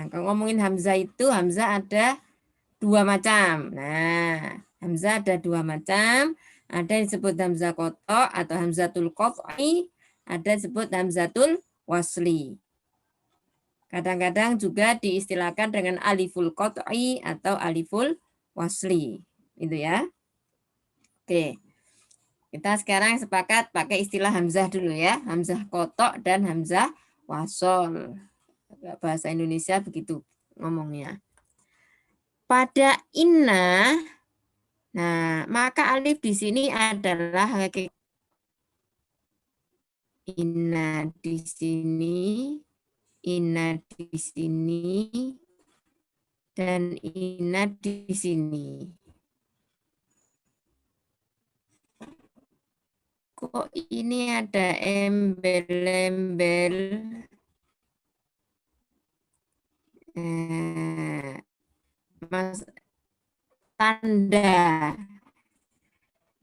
Nah, kalau ngomongin hamzah itu, hamzah ada dua macam. Nah, hamzah ada dua macam. Ada yang disebut hamzah qatha atau hamzatul qat'i, ada yang disebut hamzatul wasli. Kadang-kadang juga diistilahkan dengan aliful qat'i atau aliful wasli. Itu ya. Oke. Kita sekarang sepakat pakai istilah hamzah dulu ya. Hamzah qatha dan hamzah wasol. Bahasa Indonesia begitu ngomongnya. Pada inna, nah maka alif di sini adalah inna di sini, inna di sini, dan inna di sini. Kok ini ada embel-embel? Mas, tanda.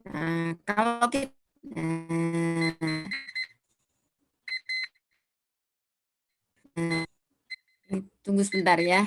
Nah, kalau kita tunggu sebentar ya.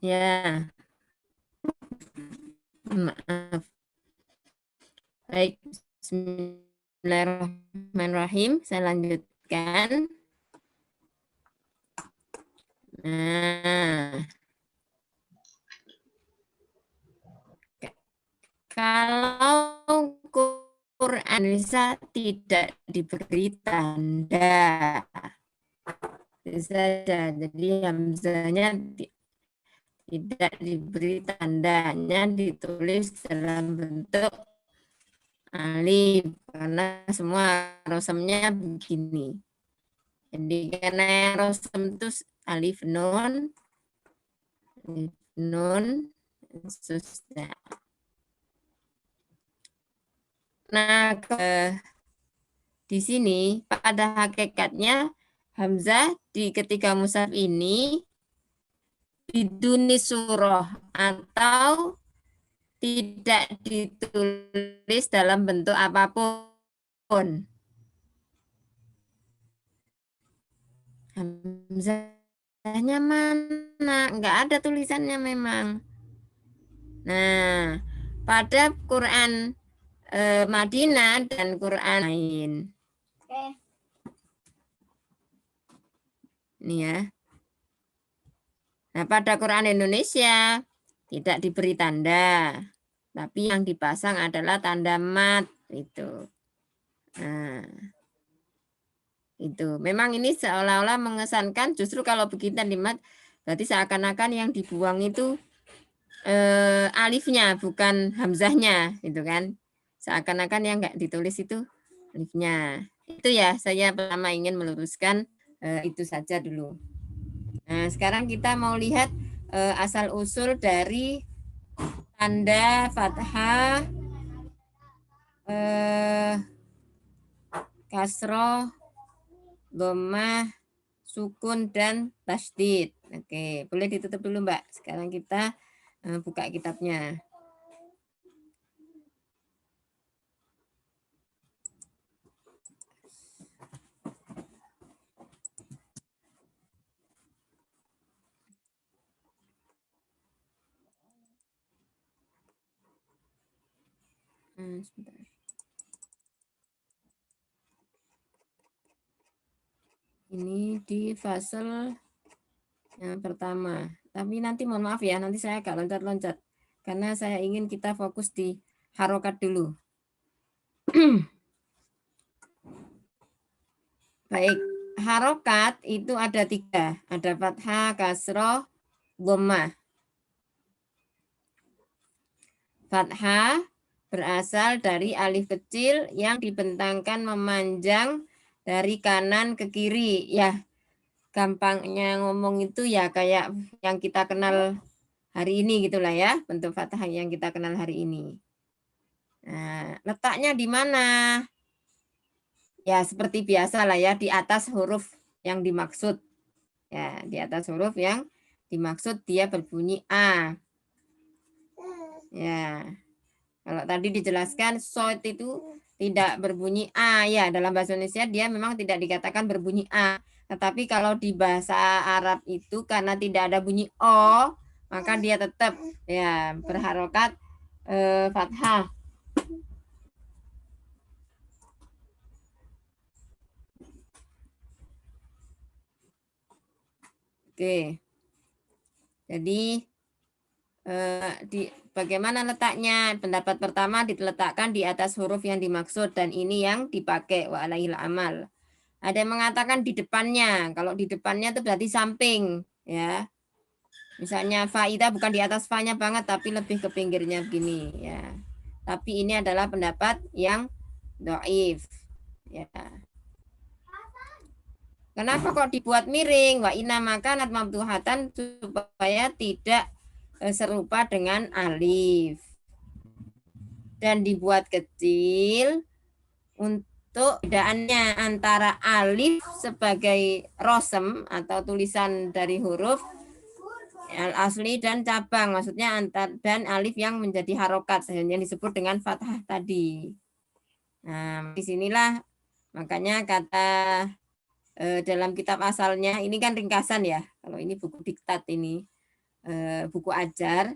Ya, maaf. Baik, bismillahirrahmanirrahim. Saya lanjutkan. Nah, kalau Quran bisa tidak diberi tanda, saja. Jadi hamzahnya tidak diberi tandanya, ditulis dalam bentuk alif karena semua rosamnya begini. Jadi karena yang rosam itu alif nun susah. Nah, di sini pada hakikatnya hamzah di ketiga mushaf ini biduni surah atau tidak ditulis dalam bentuk apapun. Hamzahnya mana? Enggak ada tulisannya memang. Nah, pada Quran Madinah dan Quran lain. Ini ya. Nah, pada Quran Indonesia tidak diberi tanda, tapi yang dipasang adalah tanda mat itu. Nah, itu memang ini seolah-olah mengesankan justru kalau begitu mat berarti seakan-akan yang dibuang itu alifnya bukan hamzahnya gitu kan. Seakan-akan yang enggak ditulis itu alifnya. Itu ya saya pertama ingin meluruskan itu saja dulu. Nah, sekarang kita mau lihat asal usul dari tanda fathah, kasroh, dhammah, sukun dan tasydid. Oke, boleh ditutup dulu, Mbak. Sekarang kita buka kitabnya. Sebentar. Ini di fasal Yang pertama. Tapi nanti mohon maaf ya, nanti saya agak loncat-loncat. Karena saya ingin kita fokus di harokat dulu. Baik, harokat itu ada 3. Ada fathah, kasroh, dhammah. Fathah berasal dari alif kecil yang dibentangkan memanjang dari kanan ke kiri. Ya, gampangnya ngomong itu ya kayak yang kita kenal hari ini gitulah ya, bentuk fathah yang kita kenal hari ini. Nah, letaknya di mana? Ya, seperti biasa lah ya, di atas huruf yang dimaksud. Ya, di atas huruf yang dimaksud dia berbunyi A. Ya, kalau tadi dijelaskan short itu tidak berbunyi A ya, dalam bahasa Indonesia dia memang tidak dikatakan berbunyi A. Tetapi kalau di bahasa Arab itu karena tidak ada bunyi O, maka dia tetap ya berharokat fathah. Oke. Jadi bagaimana letaknya? Pendapat pertama diletakkan di atas huruf yang dimaksud dan ini yang dipakai wa alaihil amal. Ada yang mengatakan di depannya. Kalau di depannya itu berarti samping, ya. Misalnya faida bukan di atas fa-nya banget tapi lebih ke pinggirnya begini, ya. Tapi ini adalah pendapat yang dhaif, ya. Kenapa kok dibuat miring? Wa inna makanat mamtuhatan supaya tidak serupa dengan alif. Dan dibuat kecil untuk bedaannya antara alif sebagai rosem atau tulisan dari huruf al asli dan cabang, maksudnya dan alif yang menjadi harokat yang disebut dengan fathah tadi. Nah, disinilah makanya kata dalam kitab asalnya ini kan ringkasan ya. Kalau ini buku diktat ini buku ajar.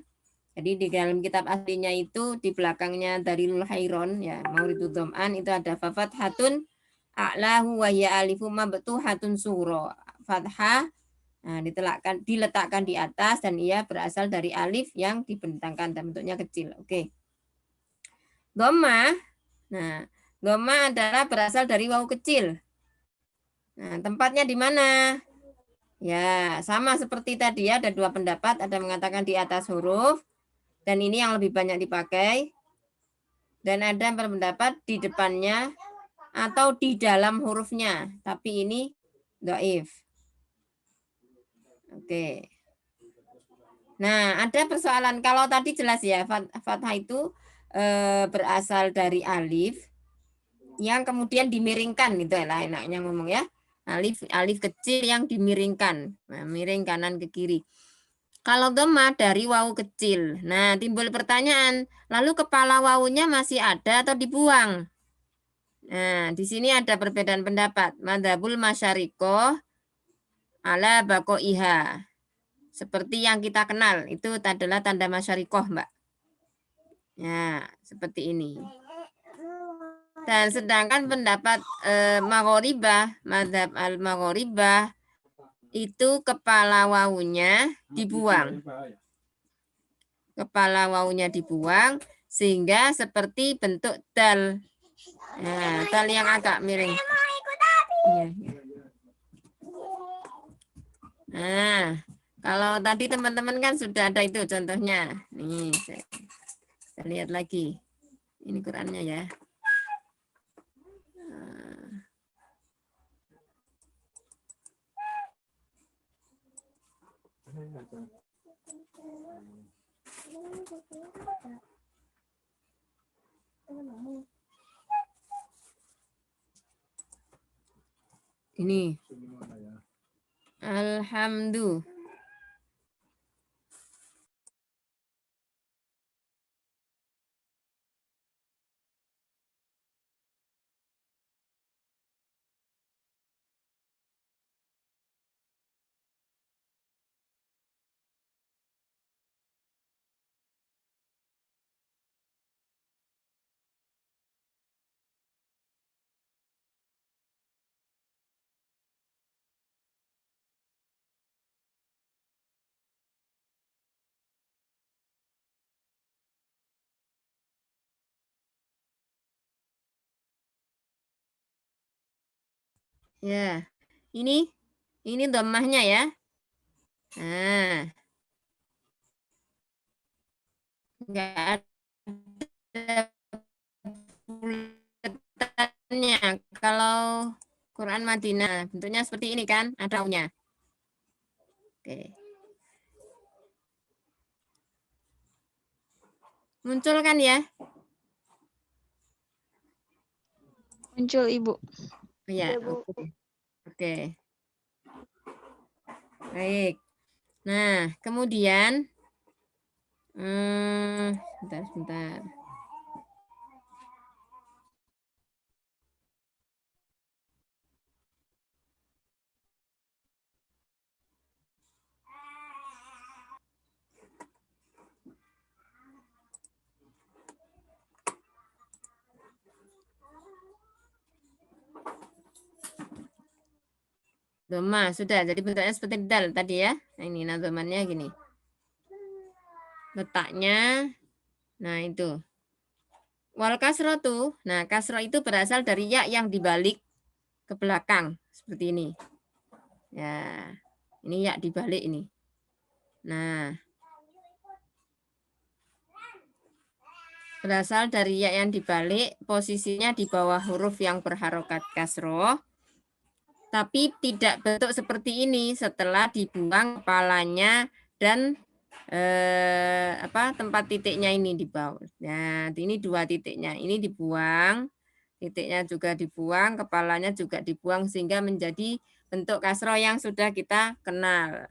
Jadi di dalam kitab aslinya itu di belakangnya dari Lul Hairon ya Mauridud Dham'an itu ada fathatun a'lahu wa ya alifu mabtuhatun suro. Fathah nah, diletakkan di atas dan ia berasal dari alif yang dibentangkan dan bentuknya kecil. Oke. Dhammah. Nah, dhammah adalah berasal dari wawu kecil. Nah, tempatnya di mana? Ya, sama seperti tadi ya, ada 2 pendapat, ada mengatakan di atas huruf dan ini yang lebih banyak dipakai. Dan ada yang berpendapat di depannya atau di dalam hurufnya, tapi ini dhaif. Oke. Nah, ada persoalan kalau tadi jelas ya, fathah itu berasal dari alif yang kemudian dimiringkan gitu ya lah enaknya ngomong ya. Alif kecil yang dimiringkan, nah, miring kanan ke kiri. Kalau dhammah dari wawu kecil. Nah, timbul pertanyaan, lalu kepala wawunya masih ada atau dibuang? Nah, di sini ada perbedaan pendapat. Madzhabul masyariqoh ala baqoiha. Seperti yang kita kenal, itu adalah tanda masyariqoh, Mbak. Ya, seperti ini. Dan sedangkan pendapat Maghoribah, madzhab al-Maghoribah, itu kepala wawunya dibuang. Kepala wawunya dibuang sehingga seperti bentuk dal. Nah, dal yang agak miring. Nah, kalau tadi teman-teman kan sudah ada itu contohnya. Nih, saya lihat lagi. Ini Qurannya ya. Ini. Alhamdulillah. Ya, ini dhammahnya ya. Nah, nggak ada buletannya. Kalau Quran Madinah bentuknya seperti ini kan, ada nya. Oke. Muncul kan ya? Muncul Ibu. Ya, Ya, Bu. oke. Oke. Baik. Nah, kemudian sebentar. Doma sudah jadi bentuknya seperti dal tadi ya. Nah, ini nadomannya gini. Letaknya, nah itu. Wal kasro tuh, nah kasro itu berasal dari ya yang dibalik ke belakang seperti ini. Ya, ini ya dibalik ini. Nah, berasal dari ya yang dibalik, posisinya di bawah huruf yang berharokat kasro, tapi tidak bentuk seperti ini setelah dibuang kepalanya dan tempat titiknya ini di bawah. Nah, ini dua titiknya. Ini dibuang, titiknya juga dibuang, kepalanya juga dibuang sehingga menjadi bentuk kasro yang sudah kita kenal.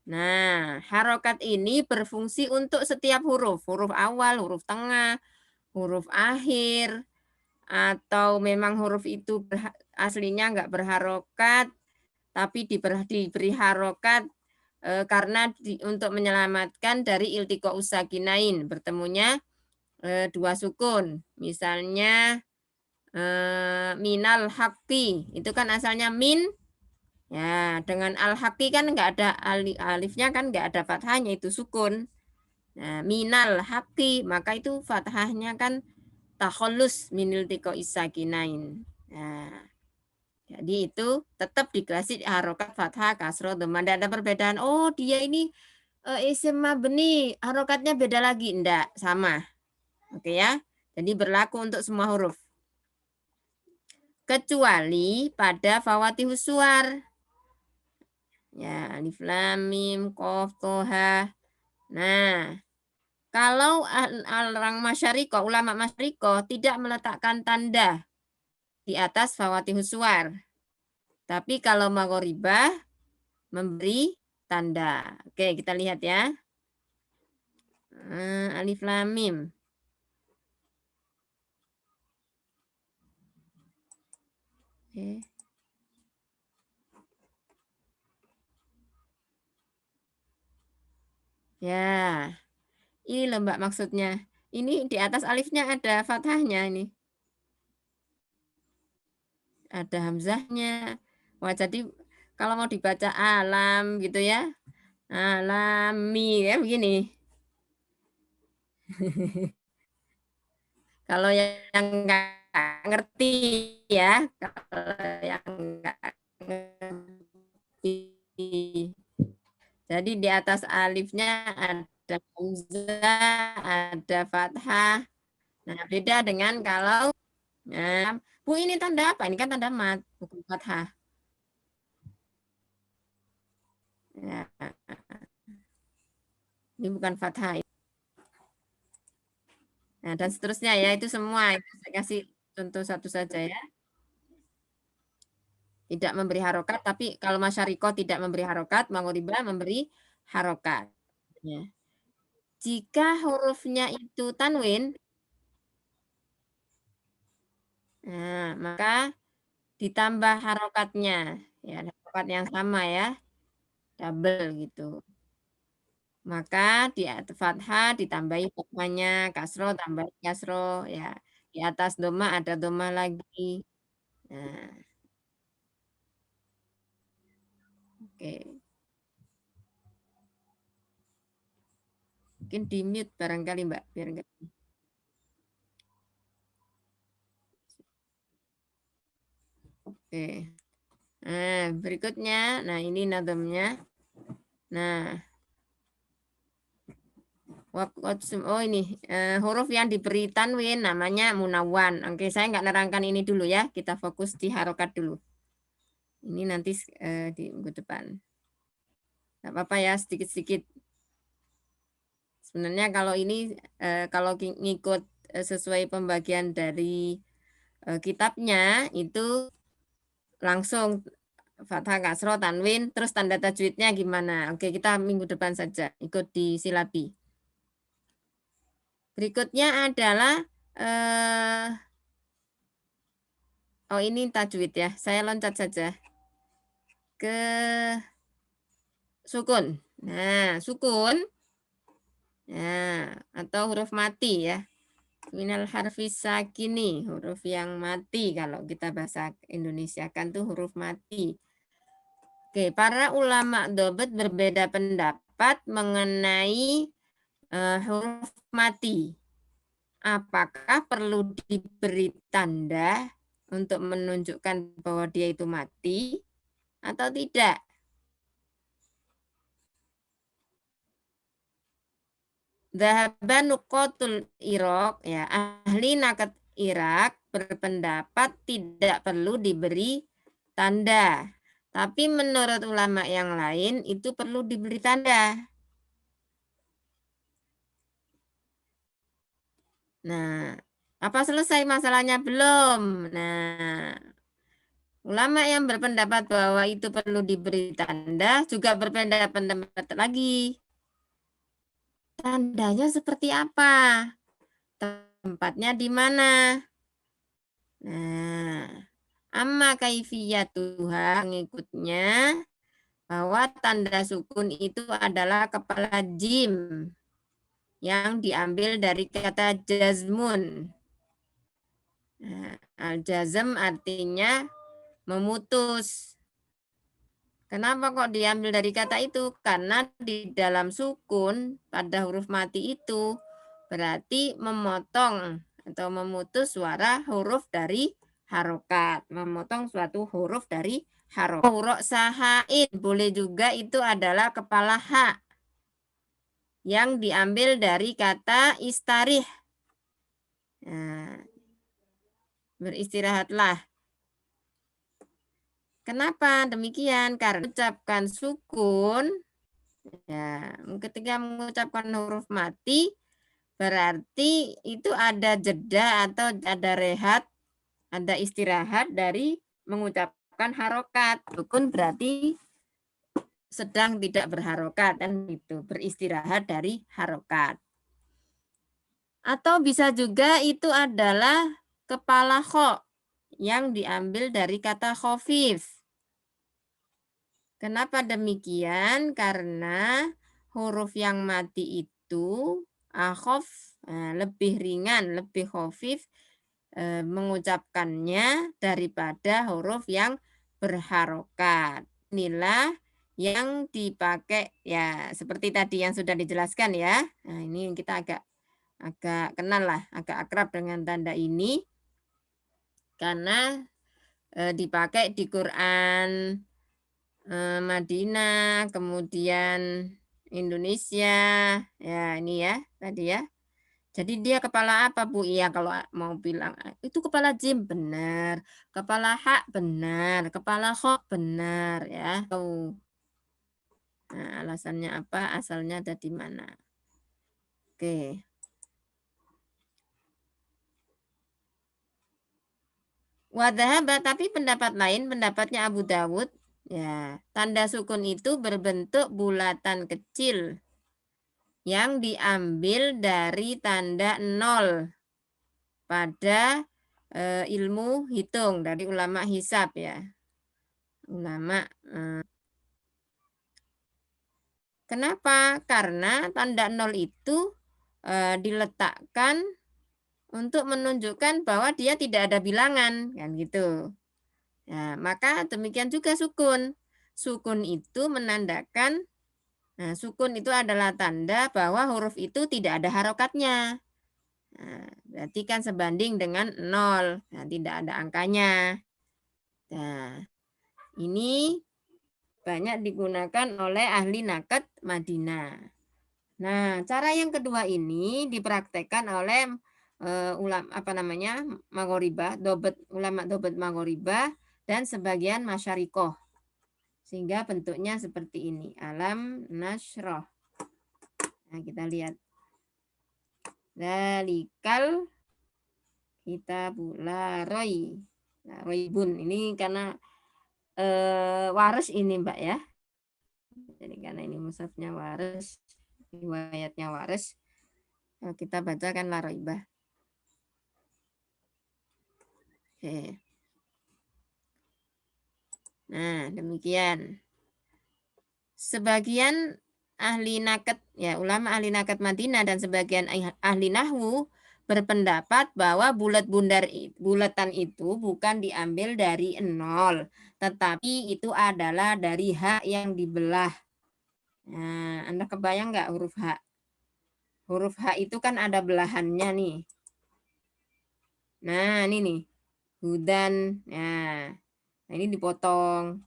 Nah, harokat ini berfungsi untuk setiap huruf. Huruf awal, huruf tengah, huruf akhir, atau memang huruf itu aslinya nggak berharokat, tapi diberi harokat karena untuk menyelamatkan dari iltiqa usakinain, bertemunya dua sukun. Misalnya minal haqqi, itu kan asalnya min, ya dengan al haqqi kan nggak ada alifnya kan nggak ada fathahnya, itu sukun. Nah, minal haqqi, maka itu fathahnya kan takhallus minil tiko isakinain. Nah, jadi itu tetap dikasih harokat fathah kasroh dhamma. Tidak ada perbedaan. Oh, dia ini isim mabni, harokatnya beda lagi. Enggak, sama. Oke ya. Jadi berlaku untuk semua huruf. Kecuali pada fawatihus suwar. Ya, alif lam mim qaf toha. Nah, kalau orang masyariko, ulama masyariko tidak meletakkan tanda di atas fawatihus suwar. Tapi kalau magoribah memberi tanda. Oke, kita lihat ya. Alif lam mim. Oke. Ya, ini loh Mbak maksudnya. Ini di atas alifnya ada fathahnya ini. Ada hamzahnya. Wah, jadi kalau mau dibaca alam gitu ya. Alami ya begini. Kalau yang nggak ngerti ya, kalau yang nggak ngerti. Jadi di atas alifnya ada hamzah, ada fathah. Nah, beda dengan kalau Bu ini tanda apa? Ini kan tanda mat, bukan fathah. Ya, ini bukan fathah. Nah, dan seterusnya ya, itu semua. Itu saya kasih contoh satu saja ya. Tidak memberi harokat, tapi kalau masyariko tidak memberi harokat, mangoribah memberi harokat. Ya. Jika hurufnya itu tanwin, nah, maka ditambah harokatnya. Ya, harokat yang sama ya, double gitu. Maka di atas fathah ditambahi fathahnya, kasro tambah kasro, ya. Di atas doma ada doma lagi. Nah, oke. Mungkin di mute barangkali Mbak, biar enggak. Oke. Nah, berikutnya, nah ini nadamnya. Nah, oh ini huruf yang diberi tanwin namanya munawan. Oke, saya nggak nerangkan ini dulu ya. Kita fokus di harokat dulu. Ini nanti di minggu depan. Nggak apa-apa ya, sedikit-sedikit. Sebenarnya kalau ini kalau ngikut sesuai pembagian dari kitabnya itu langsung fathah kasroh tanwin terus tanda tajwidnya gimana. Oke, kita minggu depan saja ikut di silabi. Berikutnya adalah oh ini tajwid ya. Saya loncat saja ke sukun. Nah, sukun. Nah, atau huruf mati ya. Minal harfis sakini, huruf yang mati kalau kita bahasa Indonesia kan tuh huruf mati. Oke, para ulama dobet berbeda pendapat mengenai huruf mati. Apakah perlu diberi tanda untuk menunjukkan bahwa dia itu mati atau tidak? Dhahaba nuqatul Iraq, ya, ahli nakat Irak berpendapat tidak perlu diberi tanda. Tapi menurut ulama yang lain itu perlu diberi tanda. Nah, apa selesai masalahnya belum? Nah, ulama yang berpendapat bahwa itu perlu diberi tanda juga berpendapat lagi. Tandanya seperti apa? Tempatnya di mana? Nah, amma kaifiyatuha ngikutnya bahwa tanda sukun itu adalah kepala jim yang diambil dari kata jazmun. Nah, al-jazm artinya memutus. Kenapa kok diambil dari kata itu? Karena di dalam sukun pada huruf mati itu berarti memotong atau memutus suara huruf dari harokat. Memotong suatu huruf dari harokat. Huruf sahain boleh juga itu adalah kepala ha yang diambil dari kata istarih. Nah, beristirahatlah. Kenapa demikian? Karena ucapkan sukun, ya, ketika mengucapkan huruf mati, berarti itu ada jeda atau ada rehat, ada istirahat dari mengucapkan harokat. Sukun berarti sedang tidak berharokat, dan itu beristirahat dari harokat. Atau bisa juga itu adalah kepala kho yang diambil dari kata khofif. Kenapa demikian? Karena huruf yang mati itu akhof lebih ringan, lebih khofif mengucapkannya daripada huruf yang berharokat. Inilah yang dipakai ya seperti tadi yang sudah dijelaskan ya. Nah, ini kita agak kenal lah, agak akrab dengan tanda ini karena dipakai di Quran Madinah, kemudian Indonesia, ya ini ya tadi ya. Jadi dia kepala apa Bu? Iya kalau mau bilang itu kepala jim benar, kepala hak benar, kepala kho benar ya. Nah, alasannya apa? Asalnya ada di mana? Oke. Wadahaba, tapi pendapat lain, pendapatnya Abu Dawud, ya tanda sukun itu berbentuk bulatan kecil yang diambil dari tanda 0 pada ilmu hitung dari ulama hisab ya. Ulama kenapa? Karena tanda 0 itu diletakkan untuk menunjukkan bahwa dia tidak ada bilangan kan gitu. Nah, maka demikian juga sukun. Sukun itu menandakan sukun itu adalah tanda bahwa huruf itu tidak ada harokatnya. Nah, berarti kan sebanding dengan 0. Nah, tidak ada angkanya. Nah, Ini banyak digunakan oleh ahli nakad Madinah. Nah, cara yang kedua ini dipraktekkan oleh ulama Maghoribah, ulama dobet Maghoribah dan sebagian masyarikoh. Sehingga bentuknya seperti ini. Alam nasroh. Nah, kita lihat. Dalikal kitabul la roibun. Ini karena waris ini, Mbak ya. Jadi karena ini mushafnya waris, riwayatnya waris, kita bacakan la roibah. Oke. Nah, demikian. Sebagian ahli nakad, ya ulama ahli nakad Madinah dan sebagian ahli nahwu berpendapat bahwa bulatan itu bukan diambil dari 0, tetapi itu adalah dari hak yang dibelah. Nah, Anda kebayang nggak huruf H? Huruf H itu kan ada belahannya nih. Nah, ini nih. Hudan. Nah, ini dipotong.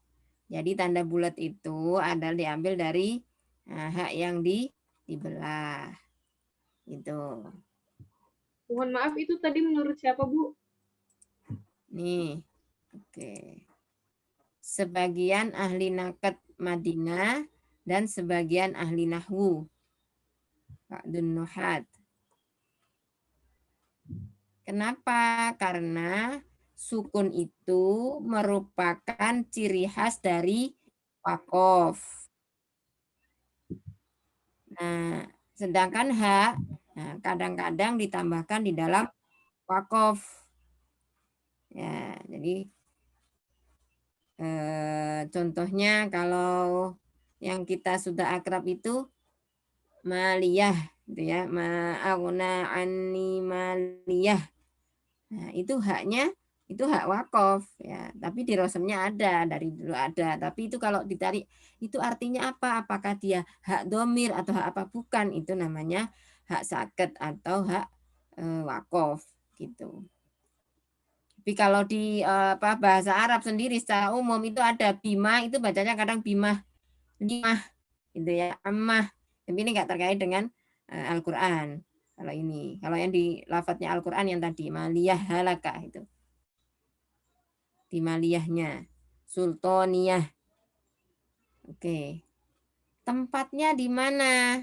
Jadi tanda bulat itu adalah diambil dari hak yang dibelah. Gitu. Mohon maaf, itu tadi menurut siapa, Bu? Nih. Oke. Sebagian ahli nakad Madinah dan sebagian ahli nahwu. Pak Nuhat. Kenapa? Karena sukun itu merupakan ciri khas dari wakof. Nah, sedangkan hak kadang-kadang ditambahkan di dalam wakof. Ya, jadi contohnya kalau yang kita sudah akrab itu maliyah, gitu ya, ma'auna anni maliyah. Nah, itu haknya itu hak wakaf ya, tapi di rosemnya ada, dari dulu ada. Tapi itu kalau ditarik itu artinya apa? Apakah dia hak domir atau hak apa? Bukan, itu namanya hak saket atau hak wakaf gitu. Tapi kalau di bahasa Arab sendiri secara umum itu ada bima, itu bacanya kadang bimah, limah, gitu ya, ammah. Tapi ini nggak terkait dengan Al-Quran. Kalau ini, kalau yang di lafadznya Al-Quran yang tadi maliyah halakah itu, di maliyahnya, sultaniyah. Oke, tempatnya di mana?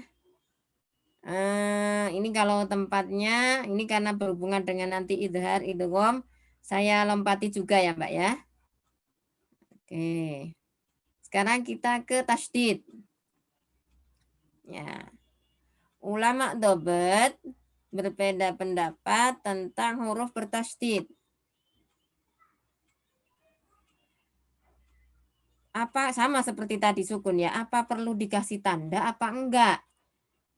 Ini kalau tempatnya, ini karena berhubungan dengan nanti idhar, idgham, saya lompati juga ya Mbak ya. Oke, sekarang kita ke tasydid. Ya, ulama dobet berbeda pendapat tentang huruf bertasydid. Apa sama seperti tadi sukun ya? Apa perlu dikasih tanda apa enggak?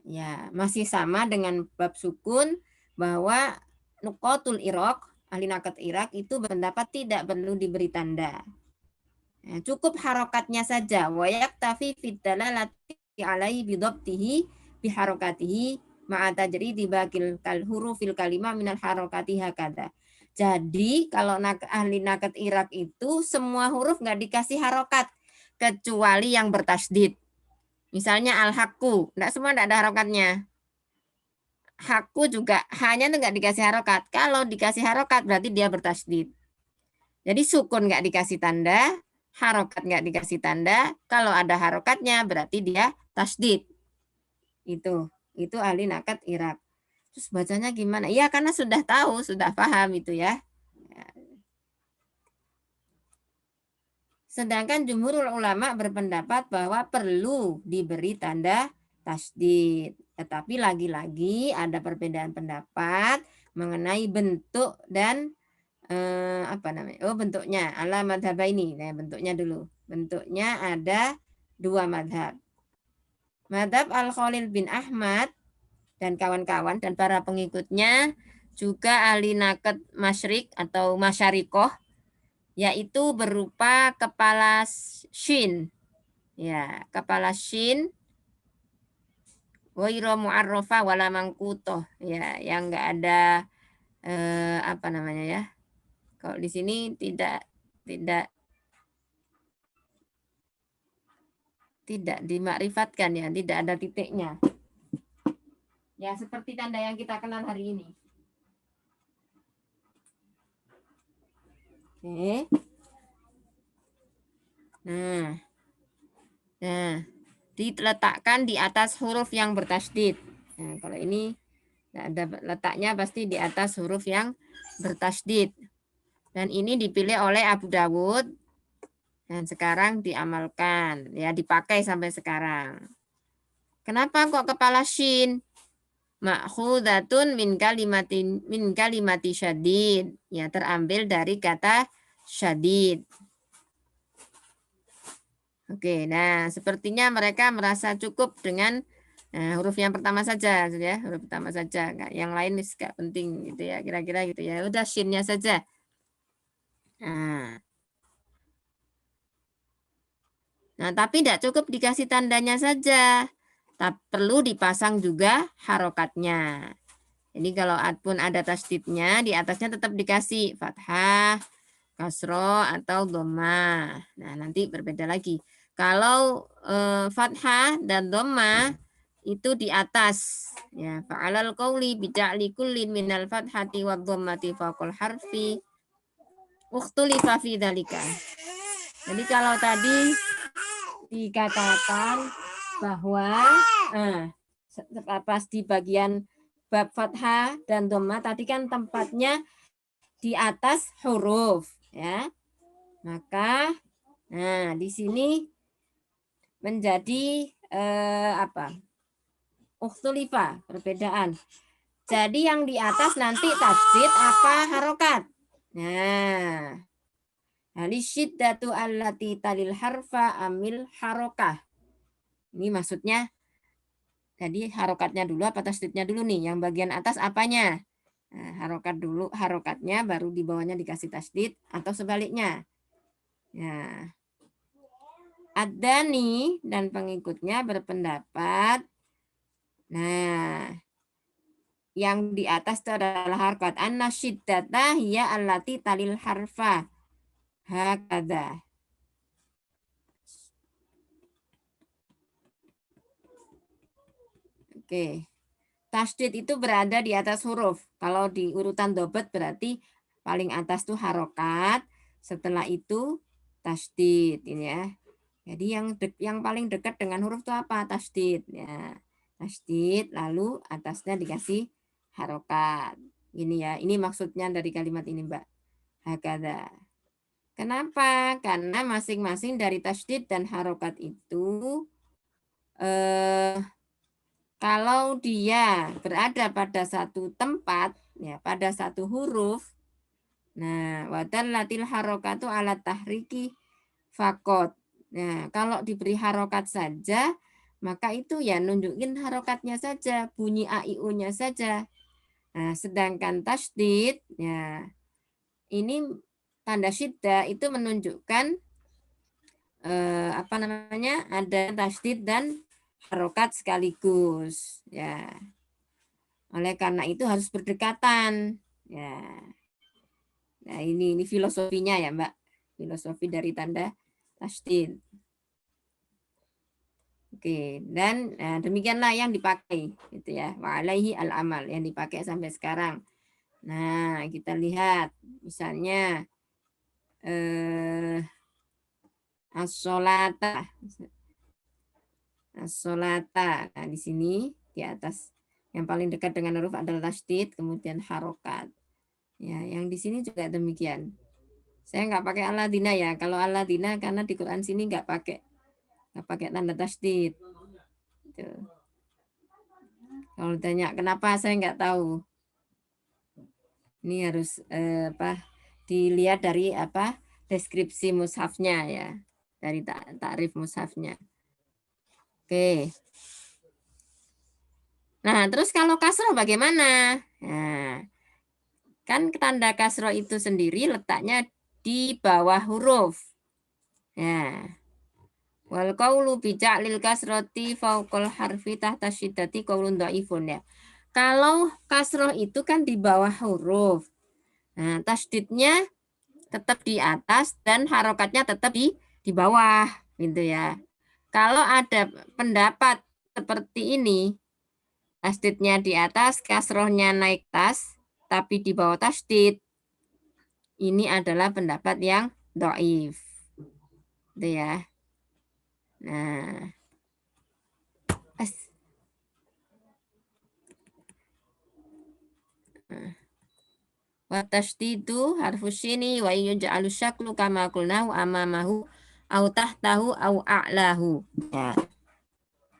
Ya, masih sama dengan bab sukun bahwa nuqatul iraq, ahli nakat Irak itu berpendapat tidak perlu diberi tanda. Ya, cukup harokatnya saja. Wa yaktafi fid dalalati alaihi bidabtihi biharokatihi ma'a tajridi bakil kal hurufil kalimah minal harokati hakada. Jadi kalau ahli nakat Irak itu semua huruf nggak dikasih harokat kecuali yang bertasdid. Misalnya al-haqqu, enggak semua enggak ada harokatnya. Haqqu juga hanya enggak dikasih harokat. Kalau dikasih harokat berarti dia bertasdid. Jadi sukun enggak dikasih tanda, harokat enggak dikasih tanda. Kalau ada harokatnya berarti dia tasdid. Itu ahli nakat Irak. Terus bacanya gimana? Iya karena sudah tahu, sudah paham itu ya. Sedangkan jumhurul ulama berpendapat bahwa perlu diberi tanda tasdid. Tetapi lagi-lagi ada perbedaan pendapat mengenai bentuk dan bentuknya. Ala madhab ini. Nah, bentuknya dulu. Bentuknya ada dua madhab. Madhab Al-Khalil bin Ahmad dan kawan-kawan dan para pengikutnya juga ahli nakad masyrik atau masyarikoh, yaitu berupa kepala shin. Ya, kepala shin ghairu mu'arrafa wala mangkutoh. Ya, yang enggak ada ya. Kalau di sini tidak tidak dimakrifatkan ya, tidak ada titiknya. Ya, seperti tanda yang kita kenal hari ini. Oke. Nah, diletakkan di atas huruf yang bertasydid. Nah, kalau ini tidak ada letaknya, pasti di atas huruf yang bertasydid. Dan ini dipilih oleh Abu Dawud dan sekarang diamalkan, ya dipakai sampai sekarang. Kenapa kok kepala shin? Ma'khudatun min kalimati syadid. Ya, terambil dari kata syadid. Oke, nah sepertinya mereka merasa cukup dengan huruf yang pertama saja, ya, huruf pertama saja. Yang lain nggak penting gitu ya, kira-kira gitu ya. Udah shinnya saja. Nah, tapi tidak cukup dikasih tandanya saja. Tapi perlu dipasang juga harokatnya. Jadi kalau pun ada tasdidnya, di atasnya tetap dikasih fathah, kasro atau dhammah. Nah, nanti berbeda lagi. Kalau fathah dan dhammah itu di atas, ya, fa'alal qauli bija'li kullin minal fathati wa dhammati faqul harfi ukhtulifa fi dzalika. Jadi kalau tadi dikatakan bahwa pas di bagian bab fathah dan dhammah tadi kan tempatnya di atas huruf, ya. Maka di sini menjadi ukhtulifa, perbedaan. Jadi yang di atas nanti tasdid apa harokat? Nah, halisyiddatu allati talil harfa amil harokah. Ini maksudnya jadi harokatnya dulu apa tasdidnya dulu nih? Yang bagian atas apanya? Nah, harokat dulu, harokatnya baru di bawahnya dikasih tasdid atau sebaliknya. Ya. Ad-Dani dan pengikutnya berpendapat, nah, yang di atas itu adalah harokat. An-nasyiddata hiya allati talil harfa. Hakadha. Oke. Tasdid itu berada di atas huruf. Kalau di urutan dobet berarti paling atas tuh harokat, setelah itu tasdid ini ya. Jadi yang paling dekat dengan huruf itu apa? Tasdid ya. Tasdid lalu atasnya dikasih harokat. Ini ya, ini maksudnya dari kalimat ini, Mbak. Hakadha. Kenapa? Karena masing-masing dari tasdid dan harokat itu kalau dia berada pada satu tempat, ya pada satu huruf, nah wadallatil harokatu ala tahriki fakot. Nah kalau diberi harokat saja, maka itu ya nunjukin harokatnya saja, bunyi AIU-nya saja. Nah sedangkan tasdid, ya ini tanda syiddah itu menunjukkan apa namanya, ada tasdid dan harokat sekaligus, ya. Oleh karena itu harus berdekatan, ya. Nah ini filosofinya ya Mbak, filosofi dari tanda tasdid. Oke, dan demikianlah yang dipakai, gitu ya. Wa alaihi al-amal yang dipakai sampai sekarang. Nah kita lihat, misalnya as-sholata. As-sholata. Nah, di sini di atas yang paling dekat dengan huruf adalah tasdid, kemudian harokat. Ya, yang di sini juga demikian. Saya nggak pakai aladina ya. Kalau aladina karena di Quran sini nggak pakai tanda tasdid. Gitu. Kalau tanya kenapa saya nggak tahu. Ini harus dilihat dari deskripsi mushafnya ya, dari takrif mushafnya. Oke. Nah, terus kalau kasroh bagaimana? Nah, kan tanda kasroh itu sendiri letaknya di bawah huruf. Ya. Wal qaulu bi ja'lil kasrati fauqal harfi tahta syiddati qaulun dhaifun ya. Kalau kasroh itu kan di bawah huruf. Nah, tasdidnya tetap di atas dan harokatnya tetap di bawah gitu ya. Kalau ada pendapat seperti ini, tasdidnya di atas, kasrohnya naik tas, tapi di bawah tasdid, ini adalah pendapat yang dhaif. Itu ya. Nah, wa tasdidu harfus sini wa yuj'alu syaklu kama qulnahu amamahu au tahtahu au a'lahu. Ya.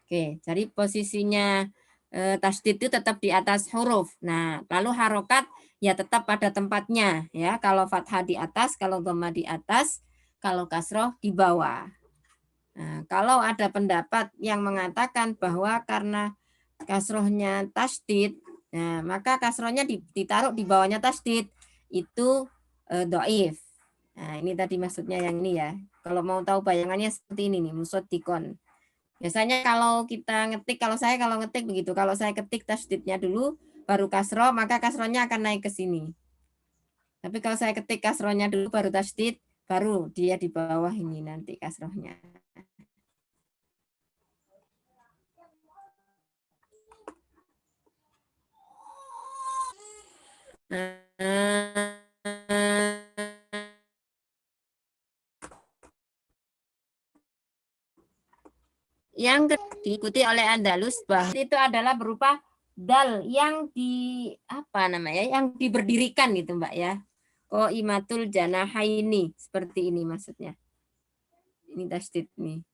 Oke, jadi posisinya tasdid itu tetap di atas huruf. Nah, lalu harokat ya tetap pada tempatnya ya. Kalau fathah di atas, kalau dhamma di atas, kalau kasroh di bawah. Nah, kalau ada pendapat yang mengatakan bahwa karena kasrohnya tasdid, nah, maka kasrohnya ditaruh di bawahnya tasdid, itu dhaif. Nah, ini tadi maksudnya yang ini ya. Kalau mau tahu bayangannya seperti ini nih, musoddikon. Biasanya kalau kita ngetik, kalau ngetik begitu, kalau saya ketik tasdidnya dulu, baru kasroh, maka kasrohnya akan naik ke sini. Tapi kalau saya ketik kasrohnya dulu, baru tasdid, baru dia di bawah ini nanti kasrohnya. Yang diikuti oleh Andalus bahwa itu adalah berupa dal yang yang diberdirikan gitu Mbak ya. Qaimatul janahaini seperti ini maksudnya. Ini tasdid nih.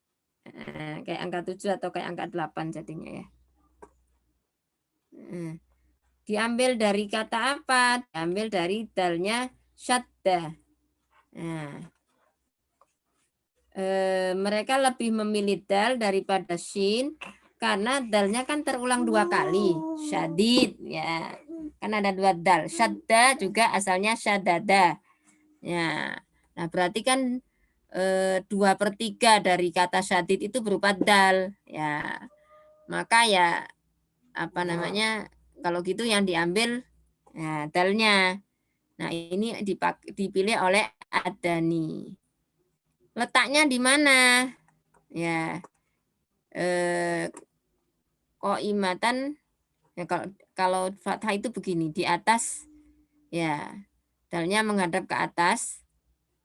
Kayak angka 7 atau kayak angka 8 jadinya ya. Diambil dari kata apa? Diambil dari dalnya syadda. Nah, mereka lebih memilih dal daripada shin karena dalnya kan terulang 2 kali. Syadid ya. Kan ada 2 dal. Syadda juga asalnya syadada. Ya. Nah, berarti kan 2/3 dari kata syadid itu berupa dal ya. Maka ya kalau gitu yang diambil ya, dalnya. Nah, ini dipilih oleh Adani. Letaknya di mana? Ya. Qaimatan ya, kalau fathah itu begini, di atas ya. Dalnya menghadap ke atas.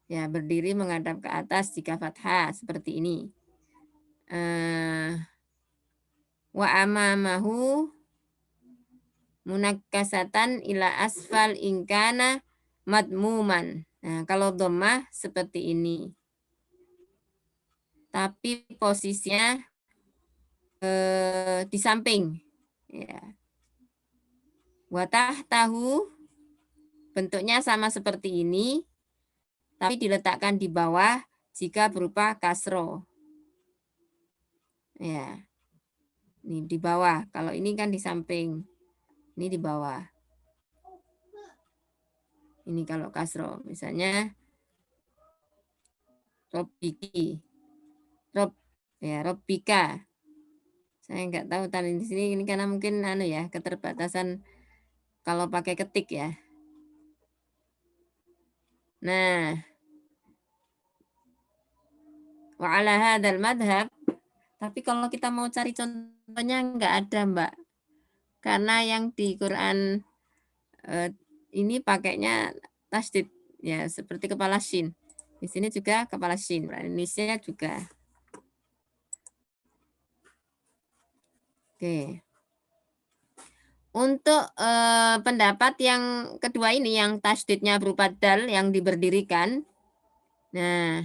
Ya, berdiri menghadap ke atas jika fathah seperti ini. Wa amamahu munakkasatan ila asfal ingkana madmuman. Nah, kalau dhammah seperti ini. Tapi posisinya di samping. Ya. Wa tahtahu bentuknya sama seperti ini, tapi diletakkan di bawah jika berupa kasro. Ya. Ini di bawah. Kalau ini kan di samping. Ini di bawah. Ini kalau kasro. Misalnya Robiki. Robika. Saya nggak tahu tadi di sini ini karena mungkin keterbatasan kalau pakai ketik ya. Nah, wa ala hadzal madhab, tapi kalau kita mau cari contohnya nggak ada, Mbak. Karena yang di Quran ini pakainya tasdid ya seperti kepala shin. Di sini juga kepala shin, Indonesia juga. Oke. Untuk pendapat yang kedua ini yang tasdidnya berupa dal yang diberdirikan. Nah,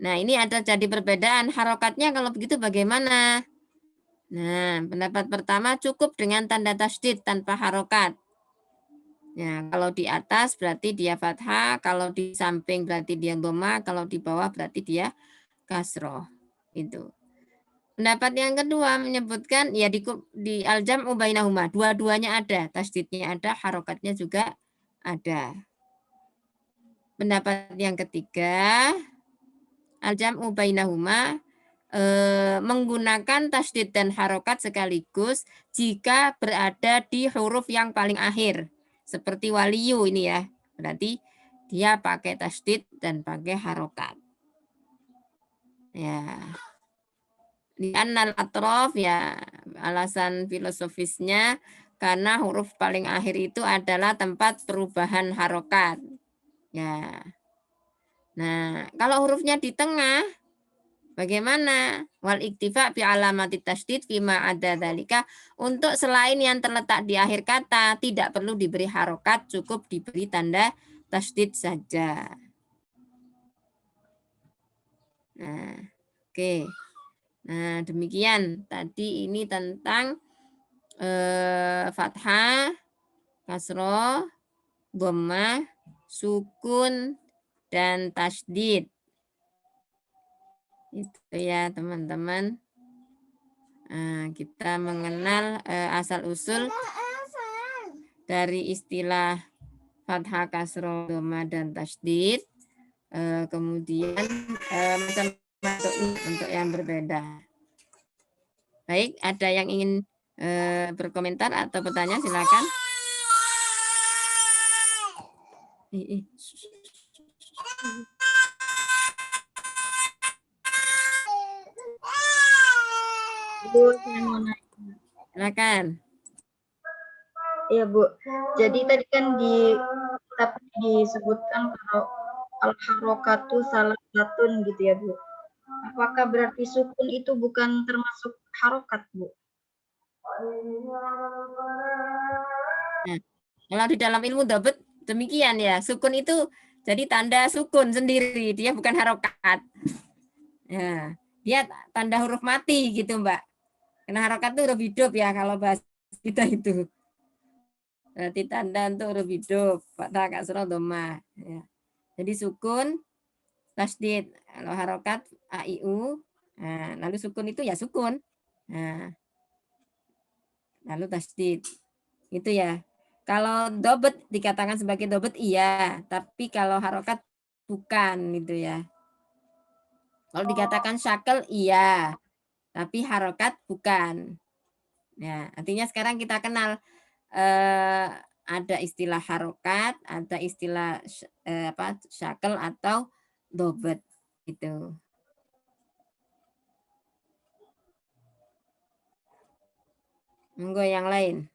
ini ada jadi perbedaan harokatnya kalau begitu bagaimana? Nah, pendapat pertama cukup dengan tanda tasdid tanpa harokat. Ya, kalau di atas berarti dia fathah, kalau di samping berarti dia dhamma, kalau di bawah berarti dia kasroh. Itu. Pendapat yang kedua menyebutkan ya di al-jam'u bainahuma, dua-duanya ada, tasdidnya ada, harokatnya juga ada. Pendapat yang ketiga, al-jam'u bainahuma menggunakan tasdid dan harokat sekaligus jika berada di huruf yang paling akhir. Seperti waliyu ini ya, berarti dia pakai tasdid dan pakai harokat. Ya. Di annal atrof ya alasan filosofisnya karena huruf paling akhir itu adalah tempat perubahan harokat. Ya. Nah, kalau hurufnya di tengah bagaimana? Wal iktifa bi alamati tasydid fima ada dzalika, untuk selain yang terletak di akhir kata tidak perlu diberi harokat, cukup diberi tanda tasydid saja. Nah, oke. Nah, demikian tadi ini tentang fathah, kasroh, dhammah, sukun, dan tasydid. Itu ya teman-teman. Kita mengenal asal-usul dari istilah fathah, kasroh, dhammah, dan tasydid. Kemudian macam-macam untuk yang berbeda. Baik, ada yang ingin berkomentar atau bertanya, silakan. Bu, saya mau nanya. Silakan. Iya, Bu. Jadi tadi kan tapi disebutkan kalau al-harokatu salah satun gitu ya, Bu. Apakah berarti sukun itu bukan termasuk harokat, Bu? Nah, kalau di dalam ilmu dobet demikian ya, sukun itu jadi tanda sukun sendiri, dia bukan harokat. Ya, dia tanda huruf mati gitu, Mbak. Karena harokat itu huruf hidup ya kalau bahasa kita itu. Berarti tanda untuk huruf hidup, fathah, kasroh, dhammah. Ya. Jadi sukun, tasdid. Kalau harokat a i u, nah, lalu sukun itu ya sukun. Nah, lalu tasdid. Itu ya. Kalau dobet dikatakan sebagai dobet iya, tapi kalau harokat bukan gitu ya. Kalau dikatakan syakel iya, tapi harokat bukan. Ya, artinya sekarang kita kenal ada istilah harokat, ada istilah syakel atau dobet gitu. Monggo yang lain.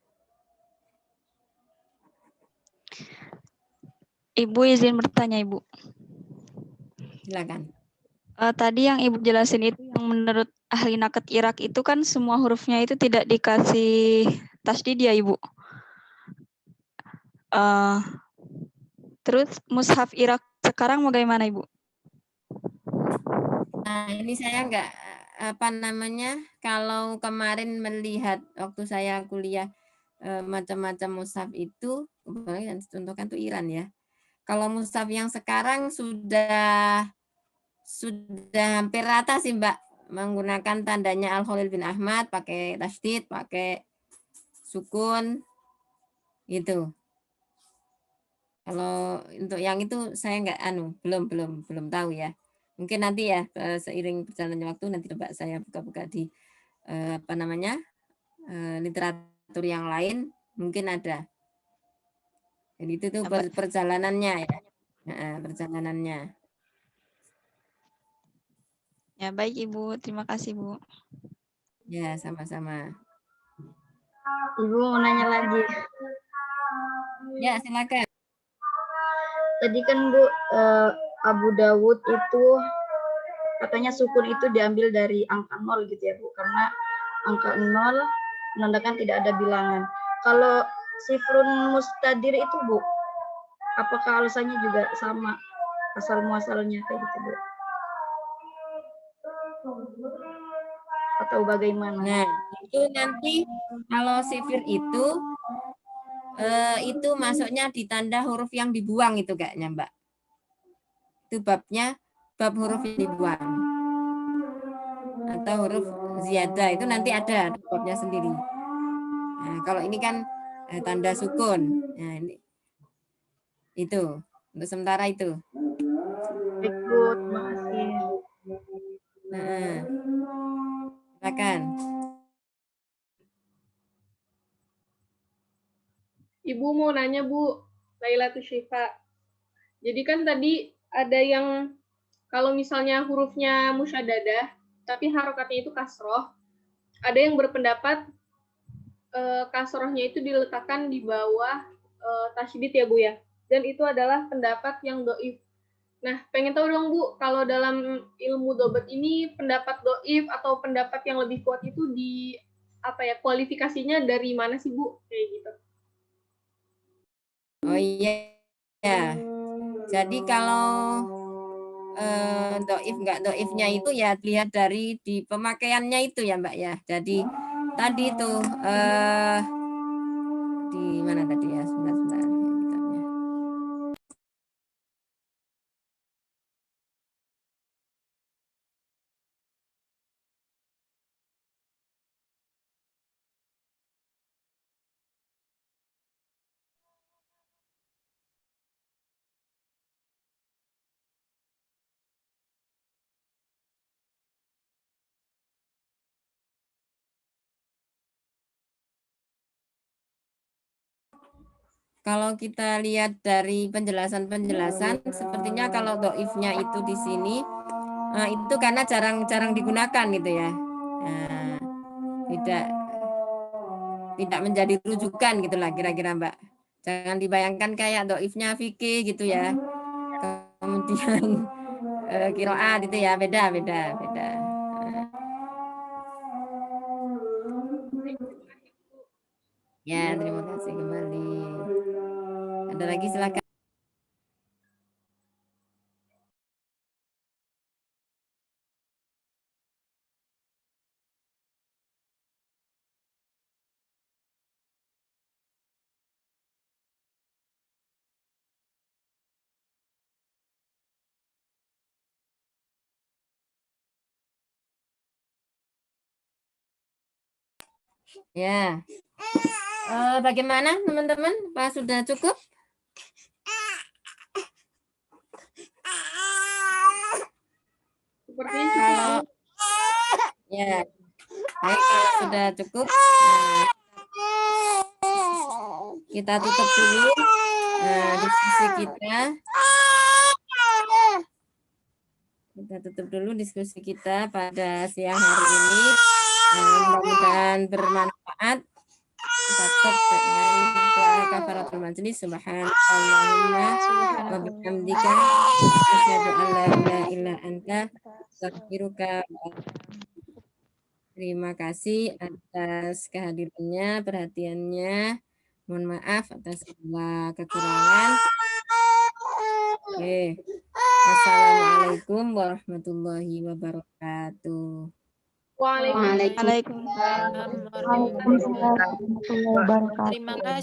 Ibu izin bertanya, Ibu. Silakan. Tadi yang Ibu jelasin itu yang menurut ahli naket Irak itu kan semua hurufnya itu tidak dikasih tasdid ya, Ibu. Terus mushaf Irak sekarang bagaimana, Ibu? Nah, ini saya enggak kalau kemarin melihat waktu saya kuliah macam-macam mushaf itu, yang dicontohkan tuh Iran ya. Kalau mushaf yang sekarang sudah hampir rata sih, Mbak, menggunakan tandanya Al-Khalil bin Ahmad, pakai tasdid, pakai sukun gitu. Kalau untuk yang itu saya enggak belum tahu ya. Mungkin nanti ya seiring berjalannya waktu nanti coba saya buka-buka di literatur yang lain mungkin ada. Jadi itu tuh perjalanannya ya. Perjalanannya. Ya, baik Ibu. Terima kasih, Bu. Ya, sama-sama. Ibu mau nanya lagi. Ya, silakan. Tadi kan Bu, Abu Dawud itu katanya sukun itu diambil dari angka 0 gitu ya Bu, karena angka 0 menandakan tidak ada bilangan. Kalau sifrun mustadir itu Bu, apakah alasannya juga sama asal muasalnya kayak gitu Bu? Atau bagaimana? Nah, itu nanti kalau sifir itu masuknya di tanda huruf yang dibuang itu kayaknya, Mbak. Itu babnya bab huruf yang dibuang. Atau huruf ziyadah itu nanti ada babnya sendiri. Nah, kalau ini kan tanda sukun. Nah, ini itu untuk sementara itu. Baik Bu, terima kasih. Nah, silakan. Ibu mau nanya, Bu. Lailatul Syifa. Jadi kan tadi ada yang kalau misalnya hurufnya musyaddadah, tapi harokatnya itu kasroh. Ada yang berpendapat kasrohnya itu diletakkan di bawah tasydid ya Bu ya. Dan itu adalah pendapat yang doif. Nah, pengen tahu dong Bu, kalau dalam ilmu dobat ini pendapat doif atau pendapat yang lebih kuat itu di apa ya, kualifikasinya dari mana sih Bu? Kayak gitu. Oh iya. Ya. Jadi kalau doif nggak doifnya itu ya lihat dari di pemakaiannya itu ya Mbak ya. Jadi tadi itu di mana tadi ya? Sebentar ya, kitabnya. Kalau kita lihat dari penjelasan-penjelasan, sepertinya kalau doifnya itu di sini, itu karena jarang-jarang digunakan gitu ya. Nah, tidak menjadi rujukan gitulah kira-kira Mbak. Jangan dibayangkan kayak doifnya fikih gitu ya. Kemudian kiroat itu ya beda. Ya, terima kasih kembali. Ada lagi silakan. Ya. Bagaimana teman-teman? Pak sudah cukup? Sepertinya cukup. Ya. Baik, kalau sudah cukup, kita tutup dulu diskusi kita. Kita tutup dulu diskusi kita pada siang hari ini. Mudah-mudahan bermanfaat. Kita tutup dengan doa kafaratul majelis. Subhanallahumma wa bihamdika asyhadu an la ilaha illa anta astaghfiruka. Terima kasih atas kehadirannya, perhatiannya. Mohon maaf atas segala kekurangan. Oke. Assalamualaikum warahmatullahi wabarakatuh. Waalaikumsalam. Waalaikumsalam warahmatullahi wabarakatuh. Terima kasih.